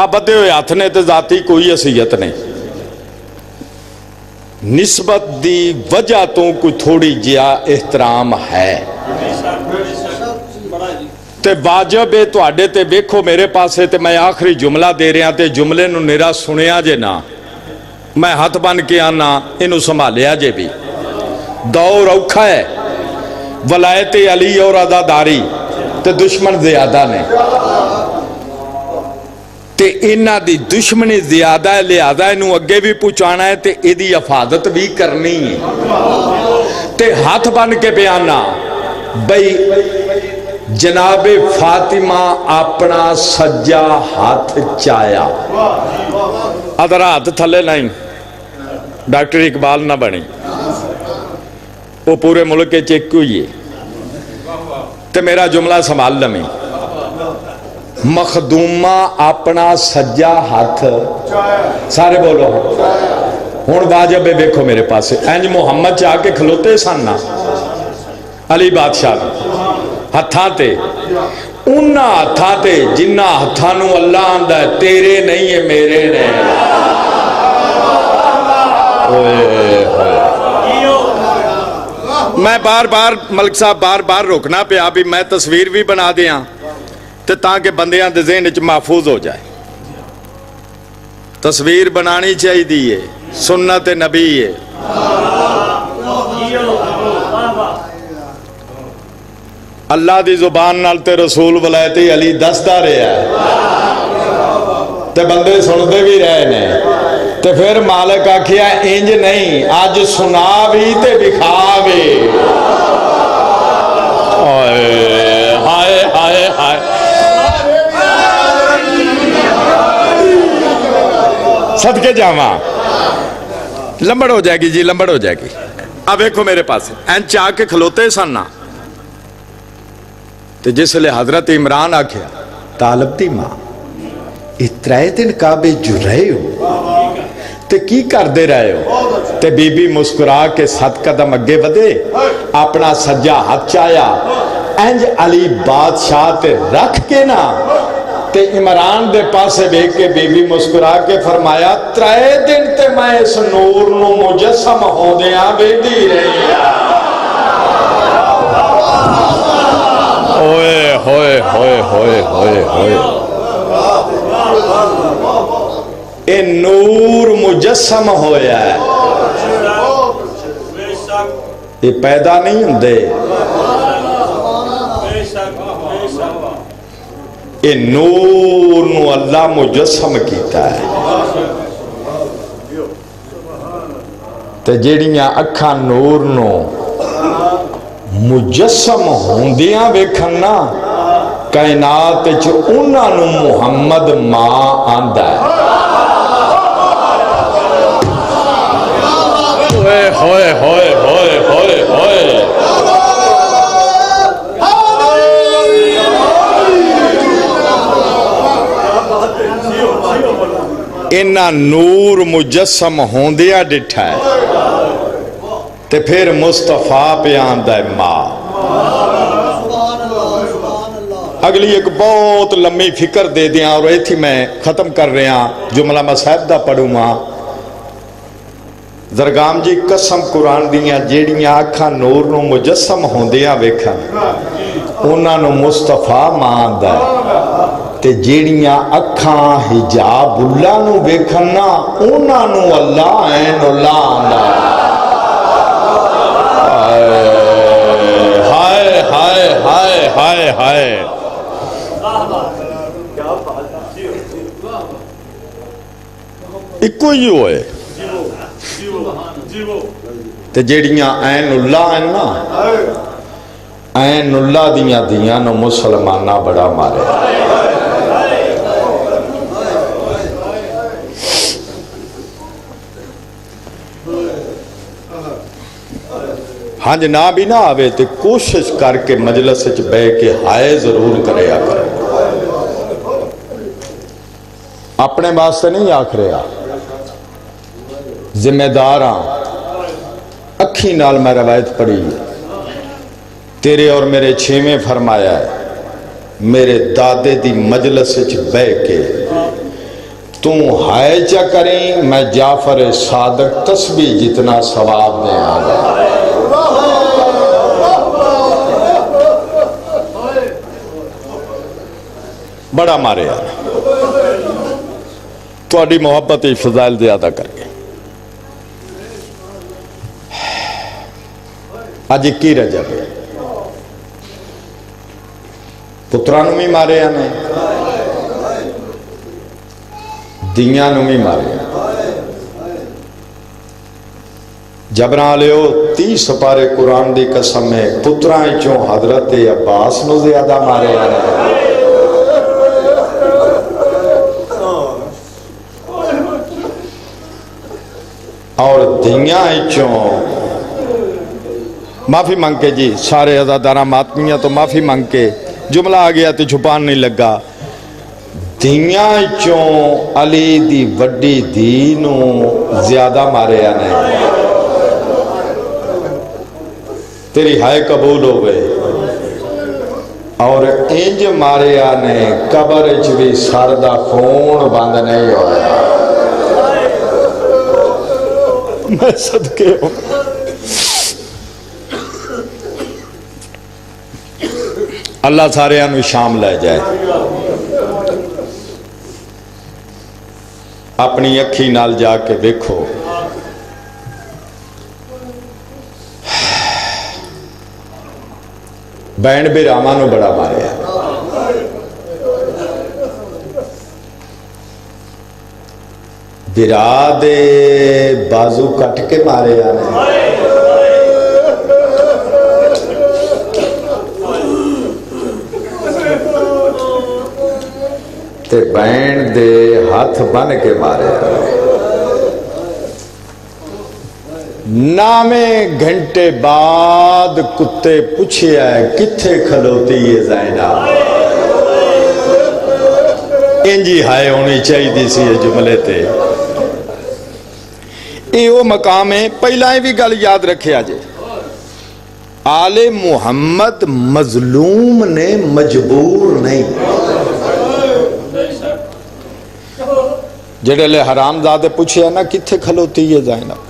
اب بدے ہوئے ہاتھ نے تے ذاتی کوئی حیثیت نہیں نسبت دی وجہ تو کوئی تھوڑی جیا احترام ہے تے واجب ہے تواڈے تے ویکھو میرے پاسے تے میں آخری جملہ دے رہا تے جملے نو نیرا سنیا جے نا میں ہاتھ بن کے آنا انہوں سنبھالیا جے بھی. دور اوکھا ہے ولایت علی اور عزاداری تے دشمن زیادہ نے تے انہاں دی دشمنی زیادہ ہے لہذا انہوں اگے بھی پہنچانا ہے تے ایدی حفاظت بھی کرنی ہے تے ہاتھ بن کے بیانا بھئی جناب فاطمہ اپنا سجا ہاتھ چایا. ادھر ہاتھ تھلے نہیں ڈاکٹر اقبال نہ بنی وہ پورے ملک کے چیک ہوئی ہے تے میرا جملہ سنبھال لمی مخدومہ اپنا سجا ہاتھ سارے بولو ہون واجب بیکھو میرے پاس اینج محمد چاہ کے کھلوتے سننا علی بادشاہ ہتھاں تے انہا ہتھاں تے جنہ ہتھانو اللہ آندہ ہے تیرے نہیں ہے میرے نہیں. میں بار بار ملک صاحب بار بار روکنا پہ ابھی میں تصویر بھی بنا دیا تو تاکہ بندیاں دے ذہن وچ محفوظ ہو جائے. تصویر بنانی چاہیے دیئے سنت نبی ہے. اللہ دی زبان نال تے رسول ولایت علی دسدا رہا ہے تے بندے سنتے بھی رہے نے تے پھر مالک آکھیا انج نہیں آج سنا بھی تے دکھا بھی. ہائے ہائے ہائے صدقے جاواں لمبڑ ہو جائے گی جی لمبڑ ہو جائے گی. اب دیکھو میرے پاس این چاہ کے کھلوتے سننا تو جس لئے حضرت عمران آکھیا طالب دی ماں اترائے دن کعبے جو رہے ہو تے کی کر دے رہے ہو تے بی بی مسکرا کے 7 قدم اگے ودے اپنا سجا ہاتھ چایا انج علی بادشاہ تے رکھ کے نا تے عمران دے پاسے بے کے بی بی مسکرا کے فرمایا 3 دن تے میں اس نور نو مجسم ہو دیاں بے دی رہی ہوئے ہوئے ہوئے ہوئے ہوئے ہوئے اے نور مجسم ہویا ہے یہ پیدا نہیں ہوندے اے نور نو اللہ مجسم کیتا ہے تے جیڑیاں اکھاں نور نو مجسم ہوندیاں ویکھنا کائنات چ انہاں نو محمد ماں آندا ہے. ہوئے ہوئے ہوئے ہوئے ہوئے ہوئے انہاں نور مجسم ہوندیاں ڈٹھا ہے تے پھر مصطفیٰ پہ آندہ ہے ماں. اگلی ایک بہت لمبی فکر دے دیا اور ایتھی میں ختم کر رہا جملہ میں صاحب دا پڑھوں ماں زرگام جی قسم قرآن دیاں جیڑیاں اکھاں نور نو مجسم ہوندیاں ویکھن انہاں نو مصطفیٰ ماندا ہے تے جیڑیاں اکھاں حجاب اللہ نو ویکھن نا انہاں نو اللہ عین اللہ آندا ہے۔ ہائے ہائے ہائے ہائے ہائے ایک ہی ہوئے تے جیڑیاں عین اللہ ہیں نا عین اللہ دیاں دیاں نو مسلمانہ بڑا مارے۔ ہاں جناب ہی نہ آوے تے کوشش کر کے مجلس وچ بے کے ہائے ضرور کریا کرے، اپنے واسطے نہیں آکھ رہا، ذمہ داراں اکھی نال میں روایت پڑھی تیرے اور میرے چھیویں فرمایا ہے میرے دادے دی مجلس وچ بے کے تو ہائے چا کریں میں جعفر صادق تسبیح جتنا ثواب دیں آگا۔ بڑا مارے یار تھوڑی محبت فضائل زیادہ کر کے آج 21 رجب پترانو بھی مارے آنے دیاں بھی مارے جبران لیو 30 سپارے قرآن دی قسم میں پتران چوں حضرت عباس نو زیادہ مارے آنے اور دیاں چوں معافی مانگ کے جی سارے عزادارہ ماتمیاں تو معافی مانگ کے جملہ آگیا تو چھپان نہیں لگا دیاں چوں علی دی وڈی دینوں زیادہ مارے آنے تیری ہائے قبول ہو گئے اور انج مارے آنے قبر بھی سردہ خون بند نہیں ہو رہا۔ میں صدقے ہوں اللہ سارے انو شام لے جائے اپنی اکھی نال جا کے دیکھو بینڈ بھی رامانو بڑا مارے ہیں برا دے بازو کٹ کے مارے آنے تے بینڈ دے ہاتھ بن کے مارے آنے نامے گھنٹے بعد کتے پوچھے آئے کتھے کھلوتی یہ زینہ انجی ہائے ہونی چاہی دی سی یہ جملے تے وہ مقام ہے پہلا ہی بھی گل یاد رکھے آجے آل محمد مظلوم نے مجبور نہیں جڑے لے حرام زادے پوچھے نا کتھے کھلوتی یہ زینب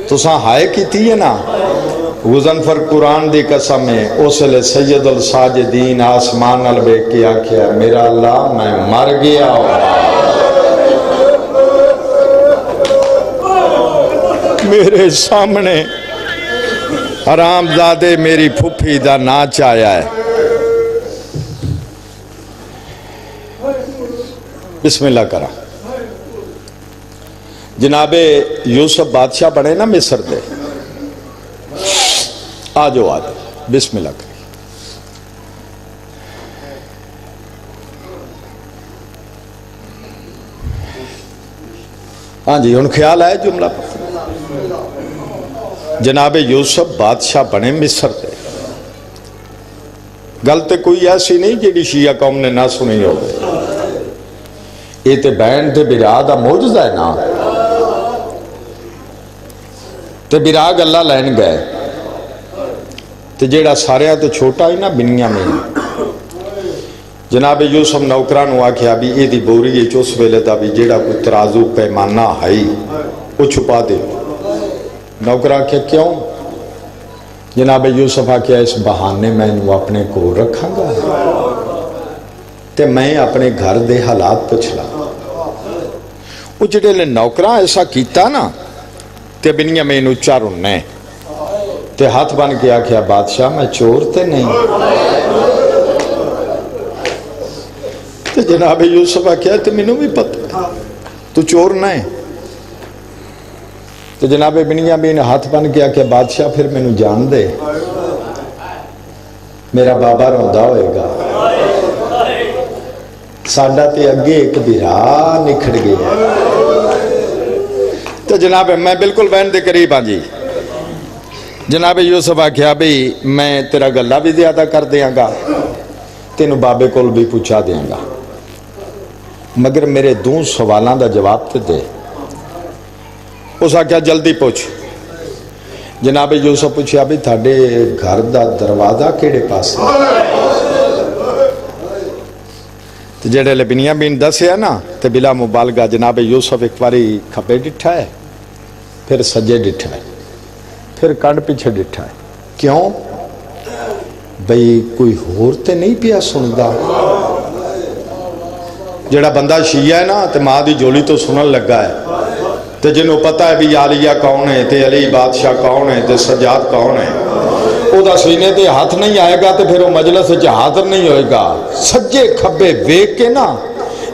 تو ساں ہائے کی تھی ہے نا غزنفر قرآن دی قسم ہے اسلے سید الساجدین آسمان البے کیا کیا میرا اللہ میں مر گیا میرے سامنے حرام زادے میری پھپھی دا ناچ آیا ہے بسم اللہ کرا جناب یوسف بادشاہ بنے نا مصر دے آجو آجو بسم اللہ کریں ہاں جی ان خیال آئے جملہ جناب یوسف بادشاہ بنے مصر دے گلتے کوئی ایسی نہیں جیڑی شیعہ قوم نے نہ سنی ہو گئے یہ تے بین تے براد موجزہ ہے نا تے براغ اللہ لین گئے تے جیڑا سارے تو چھوٹا ہی نا بنیامین جناب یوسف نوکراں نو آکھیا بھی یہ دی بوری اس ویلے دا بھی جیڑا کوئی ترازو پیمانہ ہے وہ چھپا دے. نوکراں آکھیا کیوں؟ جناب یوسف آکھیا اس بہانے میں انہوں اپنے کو رکھاں گا تے میں اپنے گھر دے حالات پوچھ لا. وہ جڑے لے نوکراں ایسا کیتا نا تے بنیامین اچا رنے تے ہاتھ بن کے آکھیا بادشاہ میں چور تے نہیں. تے جناب یوسف آکھیا تے مینوں بھی پتہ تو چور نہیں. تو جناب بنیامین ہاتھ بن کے آکھیا بادشاہ پھر مینوں جان دے میرا بابا روندا ہوئے گا ساڈا تے اگے ایک بھرا نکھڑ گیا. تو جناب میں بالکل بہن دے قریب ہاں جی. جناب یوسف آکھیا بھی میں تیرا گلہ بھی زیادہ کر دیاں گا تینوں بابے کول بھی پوچھا دیاں گا مگر میرے دو سوالاں دا جواب تے دے. اس آکھیا جلدی پوچھ. جناب یوسف پوچھیا بھی تھاڑے گھر دا دروازہ کیڑے پاس ہے؟ جڑے لے بنیامین دسے ہے نا تے بلا مبالغہ جناب یوسف ایک باری کھبے ڈٹھا ہے پھر سجے ڈٹھا ہے پھر کنڈ پیچھے ڈٹھا ہے. کیوں؟ بھئی کوئی ہور تے نہیں پیا سندا. جڑا بندہ شیعہ ہے نا تے ماں دی جولی تو سنن لگا ہے تے جنہوں پتہ ہے بھی عالیہ کون ہے تے علی بادشاہ کون ہے تے سجاد کون ہے او دا سینے تے ہاتھ نہیں آئے گا تے پھر وہ مجلس وچ حاضر نہیں ہوئے گا. سجے کھبے ویکھ کے نا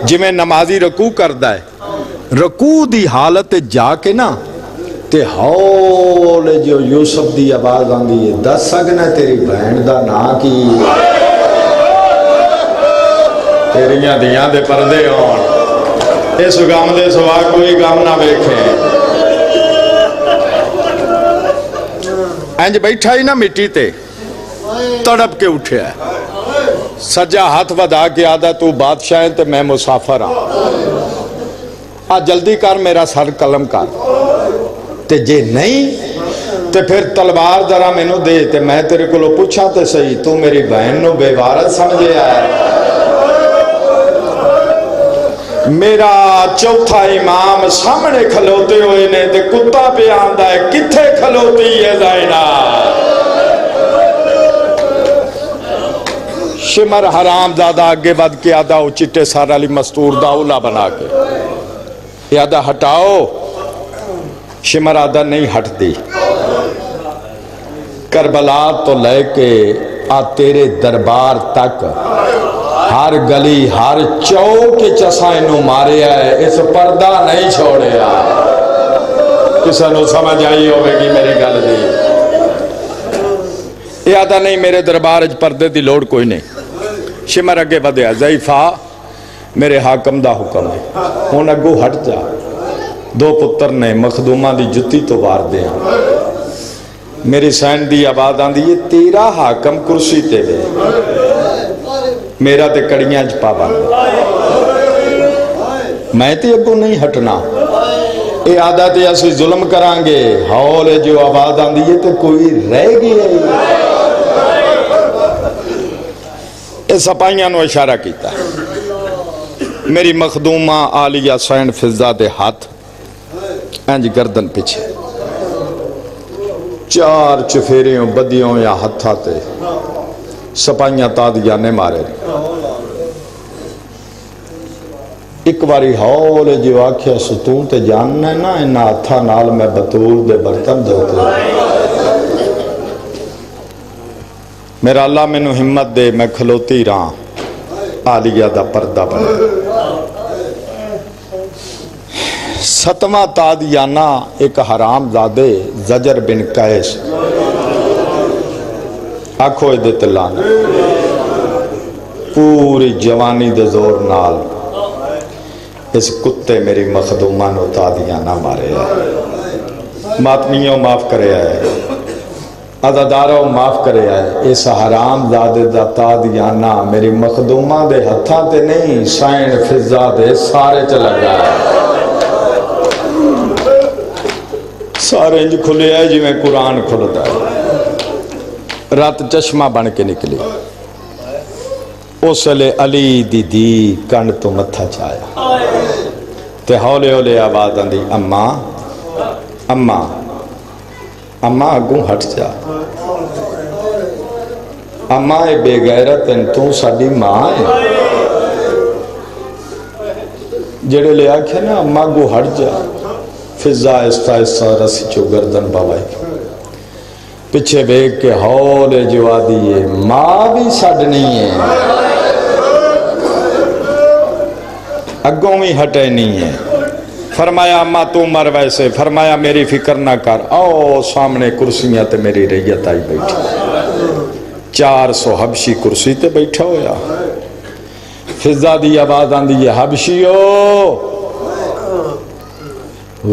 جویں نمازی رکوع کردا ہے رکوع دی حالت جا کے نا تے ہولے جو یوسف دی آواز آندی ہے دس سکنا تیری بہن دا نا کی تیریاں دیاں دے پردے ہون اس غم دے سوا کوئی غم نہ ویکھیں. انج بیٹھا ہی نا مٹی تے تڑپ کے اٹھیا ہے سجا ہاتھ ودا کے آدھا تو بادشاہ ہے تے میں مسافر ہاں جلدی کر میرا سر قلم کر تے جے نہیں تے پھر تلوار ذرا مینوں دے تے میں تیرے کو پوچھا تے صحیح تو میری بہن نو بے وارث سمجھے آیا. میرا چوتھا امام سامنے کھلوتے ہوئے نے تے کتا پہ آندہ ہے کتھے کھلوتی ہے زائنہ. شمر حرام زادہ آگے بد کے آدھا او چٹے سارا لی مستور دا اولا بنا کے یہ آدھا ہٹاؤ. شمر آدھا نہیں ہٹ دی. کربلا تو لے کے آ تیرے دربار تک ہر گلی ہر چوک چسائیں نو مارے آئے اس پردہ نہیں چھوڑے آئے. کسا نو سمجھ آئی ہوئے گی میری گل دی. یہ آدھا نہیں میرے دربار اج پردے دی لوڑ کوئی نہیں. شمر اگے بدیا ضعیفہ میرے حاکم دا حکم ہے ہون اگو ہٹ جا. دو پتر نے مخدومہ دی جتی تو وار دیا. میری سین دی آباد آن دی یہ تیرا حاکم کرسی تے دے میرا تے کڑیاں جپا بند میں تے اگو نہیں ہٹنا. اے آدھا تے اسی ظلم کرانگے ہولے جو آباد آن دی تے کوئی رہ گئی ہے. اے سپائیاں نو اشارہ کیتا میری مخدومہ عالیہ سین فضہ دے ہاتھ انج گردن پیچھے چار چفیریوں بدیوں یا ہتھا تے سپائیاں تادیانے مارے. ایک باری ہولے جو آکھیا ستون تے جاننا ہے نا انہا ہتھا نال میں بطول دے برتن دھوتے. میرا اللہ میں نو ہمت دے میں کھلوتی رہاں عالیہ دا پردہ بنے. ستمہ تادیانہ ایک حرام زادے زجر بن قیس آنکھوں دے تلانا پوری جوانی دے زور نال اس کتے میری مخدومہ نو تادیانہ مارے ہے. ماتمیوں معاف کرے ہے عزاداروں معاف کرے ہے. اس حرام زادے دا تادیانہ میری مخدومہ دے ہتھاں تے نہیں سائن فضہ دے سارے چلا گیا ہے. سارے انج کھلے آئے جی میں قرآن کھلتا ہے. رات چشمہ بن کے نکلی اس لے علی دی دی کنڈ تو متھا چایا تے ہولے ہولے آواز آندی اماں اماں اماں اگوں ہٹ جا اماں اے بے غیرت ہیں تو ساڈی ماں ہے جڑے لے آکھے نا اماں اگوں ہٹ جا فضا آہستہ آہستہ رسی چو گردن باوائی پیچھے بیگ کے ہولے جو آدھی ماں بھی ساڈنی ہے اگوں بھی ہٹے نہیں ہے فرمایا اماں تو مر ویسے فرمایا میری فکر نہ کر آؤ سامنے کرسیاں تے میری ریت آئی بیٹھی 400 حبشی کرسی تے بیٹھا ہویا فضا دی آواز آندی ہے حبشیو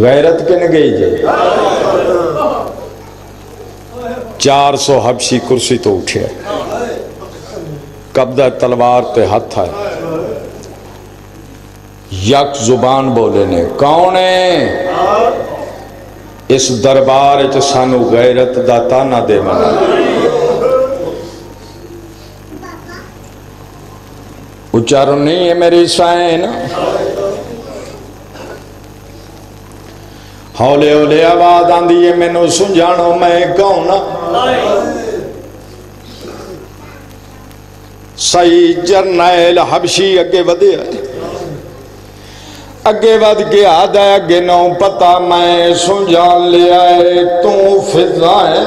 غیرت کن گئی جے 400 حبشی کرسی تو اٹھے قبضہ تلوار تے ہاتھ آئے یک زبان بولے نے کون ہے اس دربار چ سانو غیرت دا تانا دے منا اچارن نہیں ہے میری سائن ہولے ہولے آواز آندی ہے میں نو سنجانو میں کون سعید جرنیل حبشی اگے ودے آئے اگے ود کے آدھا اگے نو پتا میں سنجان لے آئے تو فضا ہے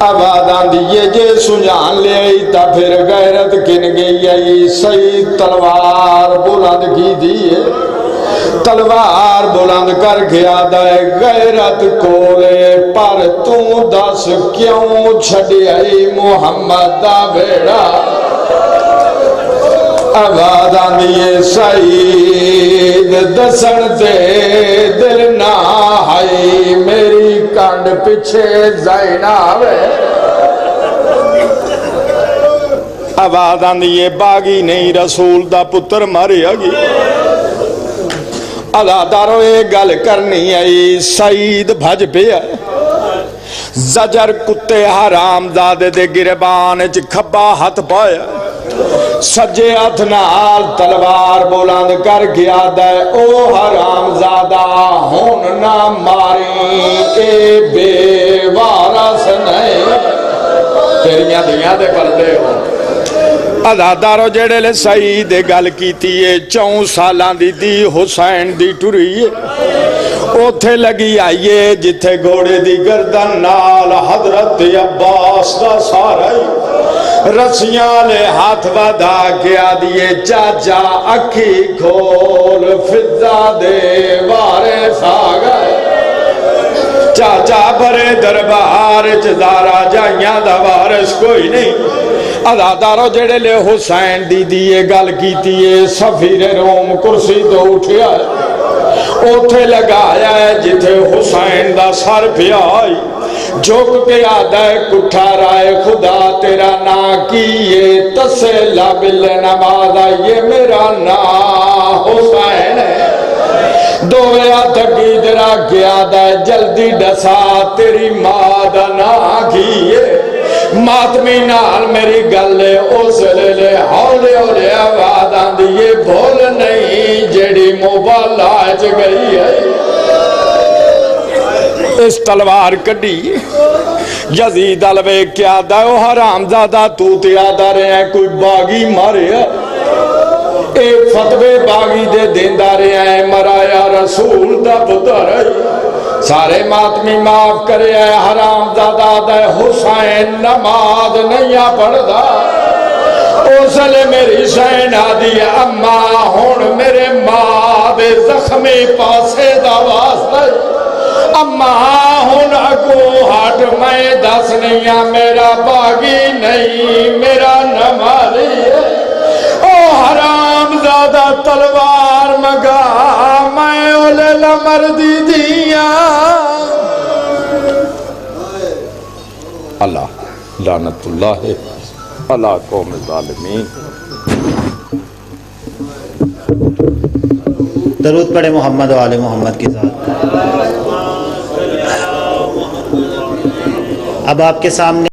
آواز آندی یہ جے سنجان لے آئی تا پھر غیرت کن گئی آئی سعید تلوار بلند کی دیئے تلوار بلند کر کے آدھا ہے غیرت کولے پر تو دس کیوں چھڑی آئی محمد دا بیڑا آواز آندیے سعید دسن دے دل نہ آئی میری کانڈ پیچھے زینب آواز آندیے باغی نہیں رسول دا پتر مارے گی ادادارو یہ گل کرنی آئی سعید بھج پہ آئے زجر کتے حرام دادے دے گربان چ کھبا ہاتھ پایا سجے ہاتھ نال تلوار بلند کر گیا دے او حرام زادہ ہون نہ ماری اے بے وارث نہیں تیریاں دیاں دے پردے ہو ادادارو جڑے لے سعید گل کیتی ہے 4 سالان دی دی حسین دی ٹری ہے اوتھے لگی آئیے جتھے گھوڑے دی گردن نال حضرت عباس دا سارا رسیاں لے ہاتھ ودا کے آدھیے چاچا اکھی کھول فضا دے وارث آ گئے چاچا بھرے دربار چزارا جائیاں دا وارث کوئی نہیں ادادارو جڑے لے حسین دی دیئے گل کیتیے سفیر روم کرسی تو اٹھیا ہے اوتھے لگایا ہے جتھے حسین دا سر پہ آئی جھک کے آدھا ہے کٹھا رائے خدا تیرا نا کیے تسیلہ بل نمازہ یہ میرا نا حسین ہے دویا تکی درا کیا دا جلدی ڈسا تیری مادہ نا کیے ماتمی نال میری گلے اس لے لے ہولے ہولے آواز آندیے بھول نہیں جڑی موبالا چ گئی ہے اس تلوار کڈی یزید الوے کیا دا او حرام زادہ تو تیا دا رہے ہیں کوئی باغی مارے ایک فتوے باغی دے دین دا رہے ہیں مرایا رسول دا پتر سارے ماتمی معاف کرے اے حرام زادہ دے حسین نماز نہیں پڑھ دا اس لے میری شین آدھی اماں ہون میرے ماں دے زخمی پاسے دا واسطہ اماں ہون اگو ہٹ میں دس نہیں میرا باغی نہیں میرا نمازی او حرام زادہ تلوار مگا میں اولے لمردی دیا اللہ لعنت اللہ اللہ قوم ظالمین درود پڑھے محمد و آل محمد کی ذات اب آپ کے سامنے